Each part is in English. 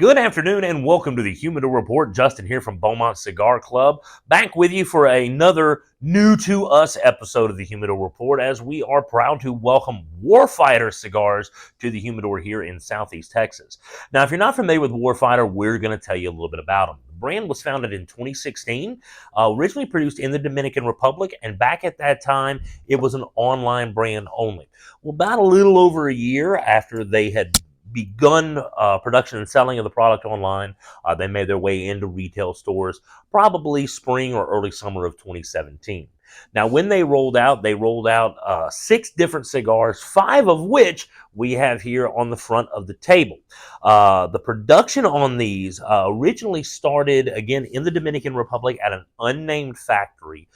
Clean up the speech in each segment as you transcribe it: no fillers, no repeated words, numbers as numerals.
Good afternoon and welcome to the Humidor Report. Justin here from Beaumont Cigar Club, back with you for another new to us episode of the Humidor Report, as we are proud to welcome Warfighter Cigars to the Humidor here in Southeast Texas. Now, if you're not familiar with Warfighter, we're going to tell you a little bit about them. The brand was founded in 2016, originally produced in the Dominican Republic, and back at that time, it was an online brand only. Well, about a little over a year after they had begun production and selling of the product online, they made their way into retail stores probably spring or early summer of 2017. Now, when they rolled out 6 different cigars, 5 of which we have here on the front of the table. The production on these originally started, again, in the Dominican Republic at an unnamed factory.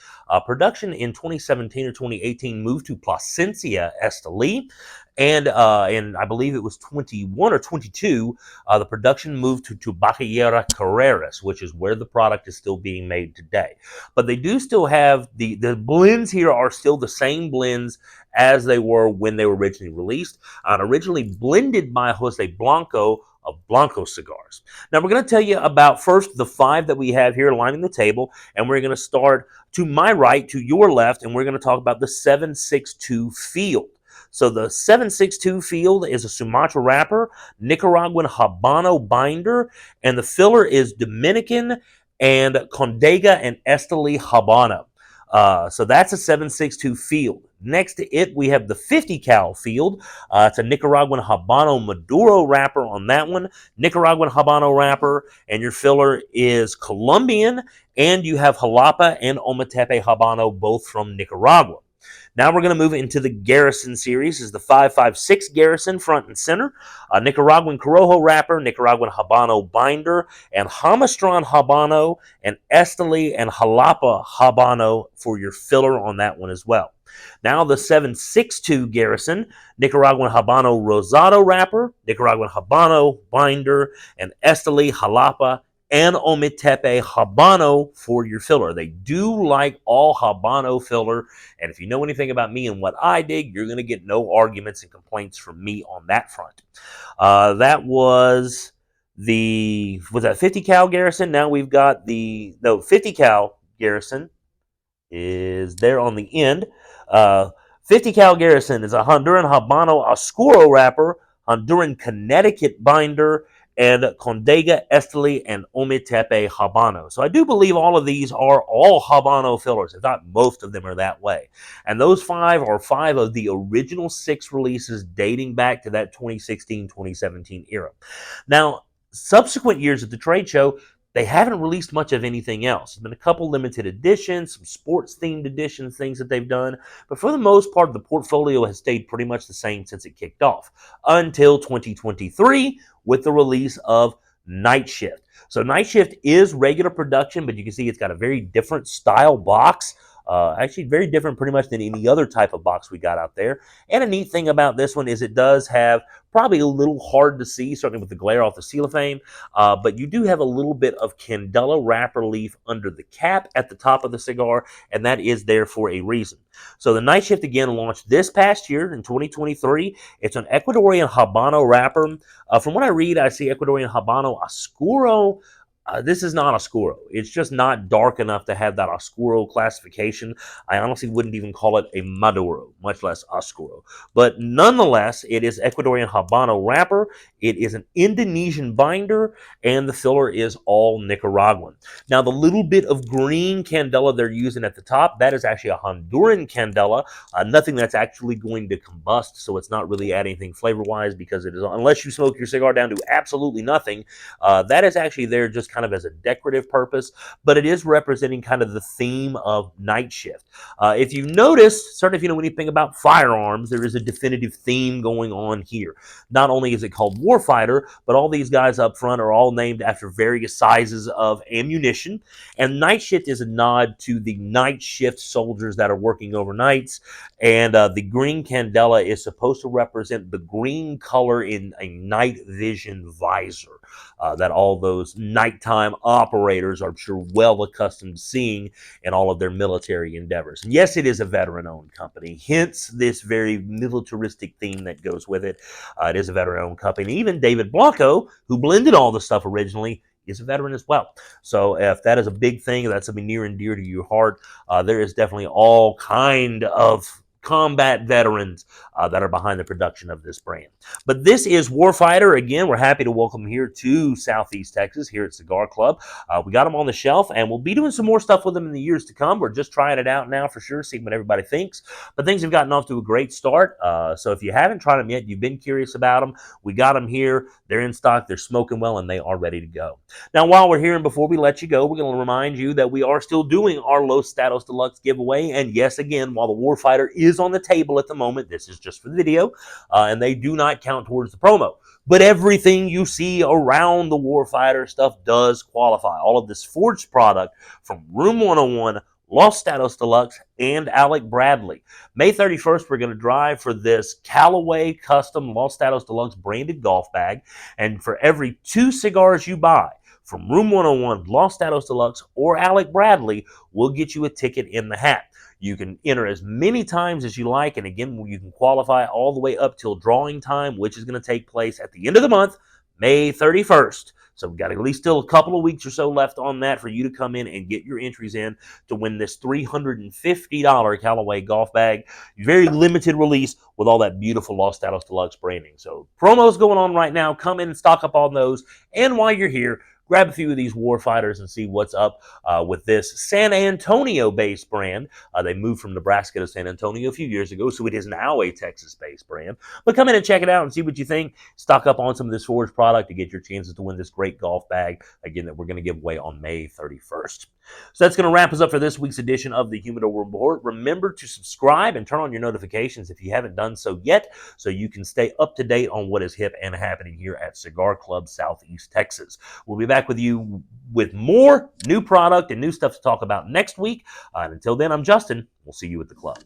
Production in 2017 or 2018 moved to Plasencia, Esteli. And I believe it was 21 or 22, the production moved to Bacallera Carreras, which is where the product is still being made today. But they do still have, the blends here are still the same blends as they were when they were originally released, and originally blended by Jose Blanco of Blanco Cigars. Now, we're going to tell you about first the 5 that we have here lining the table, and we're going to start to my right, to your left, and we're going to talk about the 762 Field. So the 762 Field is a Sumatra wrapper, Nicaraguan Habano binder, and the filler is Dominican and Condega and Esteli Habano. So that's a 762 Field. Next to it, we have the 50 cal Field. It's a Nicaraguan Habano Maduro wrapper on that one, Nicaraguan Habano wrapper, and your filler is Colombian, and you have Jalapa and Ometepe Habano, both from Nicaragua. Now we're going to move into the Garrison series. This is the 556 Garrison, front and center. Nicaraguan Corojo wrapper, Nicaraguan Habano binder, and Jamastran Habano, and Esteli and Jalapa Habano for your filler on that one as well. Now the 762 Garrison, Nicaraguan Habano Rosado wrapper, Nicaraguan Habano binder, and Esteli, Jalapa, and Ometepe Habano for your filler. They do like all Habano filler, and if you know anything about me and what I dig, you're going to get no arguments and complaints from me on that front. That was that 50 cal Garrison? Now we've got 50 cal Garrison is there on the end. 50 cal Garrison is a Honduran Habano Oscuro wrapper, Honduran Connecticut binder, and Condega, Esteli, and Ometepe Habano. So I do believe all of these are all Habano fillers. If not, most of them are that way. And those 5 are 5 of the original 6 releases dating back to that 2016-2017 era. Now, subsequent years at the trade show, they haven't released much of anything else. There's been a couple limited editions, some sports-themed editions, things that they've done. But for the most part, the portfolio has stayed pretty much the same since it kicked off, until 2023 with the release of Night Shift. So Night Shift is regular production, but you can see it's got a very different style box. Actually, very different pretty much than any other type of box we got out there. And a neat thing about this one is it does have, probably a little hard to see, certainly with the glare off the cellophane, but you do have a little bit of Candela wrapper leaf under the cap at the top of the cigar, and that is there for a reason. So the Night Shift, again, launched this past year in 2023. It's an Ecuadorian Habano wrapper. From what I read, I see Ecuadorian Habano Oscuro. This is not Oscuro. It's just not dark enough to have that Oscuro classification. I honestly wouldn't even call it a Maduro, much less Oscuro. But nonetheless, it is Ecuadorian Habano wrapper. It is an Indonesian binder, and the filler is all Nicaraguan. Now, the little bit of green Candela they're using at the top, that is actually a Honduran Candela. Nothing that's actually going to combust, so it's not really adding anything flavor-wise, because it is, unless you smoke your cigar down to absolutely nothing, that is actually there just kind of as a decorative purpose, but it is representing kind of the theme of Night Shift. If you notice, certainly if you know anything about firearms, there is a definitive theme going on here. Not only is it called Warfighter, but all these guys up front are all named after various sizes of ammunition, and Night Shift is a nod to the night shift soldiers that are working overnights, and the green Candela is supposed to represent the green color in a night vision visor. that all those nighttime operators are sure well accustomed to seeing in all of their military endeavors. And yes, it is a veteran-owned company, hence this very militaristic theme that goes with it. It is a veteran-owned company. Even David Blanco, who blended all the stuff originally, is a veteran as well. So if that is a big thing, that's something near and dear to your heart, there is definitely all kind of combat veterans that are behind the production of this brand. But this is Warfighter. Again, we're happy to welcome them here to Southeast Texas, here at Cigar Club. We got them on the shelf, and we'll be doing some more stuff with them in the years to come. We're just trying it out now for sure, seeing what everybody thinks. But things have gotten off to a great start. So if you haven't tried them yet, you've been curious about them, we got them here. They're in stock, they're smoking well, and they are ready to go. Now, while we're here and before we let you go, we're going to remind you that we are still doing our Los Statos Deluxe giveaway. And yes, again, while the Warfighter is on the table at the moment, this is just for the video, and they do not count towards the promo. But everything you see around the Warfighter stuff does qualify. All of this forged product from Room 101, Los Statos Deluxe, and Alec Bradley. May 31st, we're going to drive for this Callaway custom Los Statos Deluxe branded golf bag. And for every 2 cigars you buy from Room 101, Los Statos Deluxe, or Alec Bradley, we'll get you a ticket in the hat. You can enter as many times as you like, and again, you can qualify all the way up till drawing time, which is going to take place at the end of the month, May 31st. So we've got at least still a couple of weeks or so left on that for you to come in and get your entries in to win this $350 Callaway golf bag. Very limited release with all that beautiful Los Statos Deluxe branding. So promos going on right now. Come in and stock up on those. And while you're here, grab a few of these Warfighters and see what's up with this San Antonio-based brand. They moved from Nebraska to San Antonio a few years ago, so it is now a Texas-based brand. But come in and check it out and see what you think. Stock up on some of this forged product to get your chances to win this great golf bag, again, that we're going to give away on May 31st. So that's going to wrap us up for this week's edition of the Humidor Report. Remember to subscribe and turn on your notifications if you haven't done so yet, so you can stay up to date on what is hip and happening here at Cigar Club Southeast Texas. We'll be back with you with more new product and new stuff to talk about next week. And until then, I'm Justin. We'll see you at the club.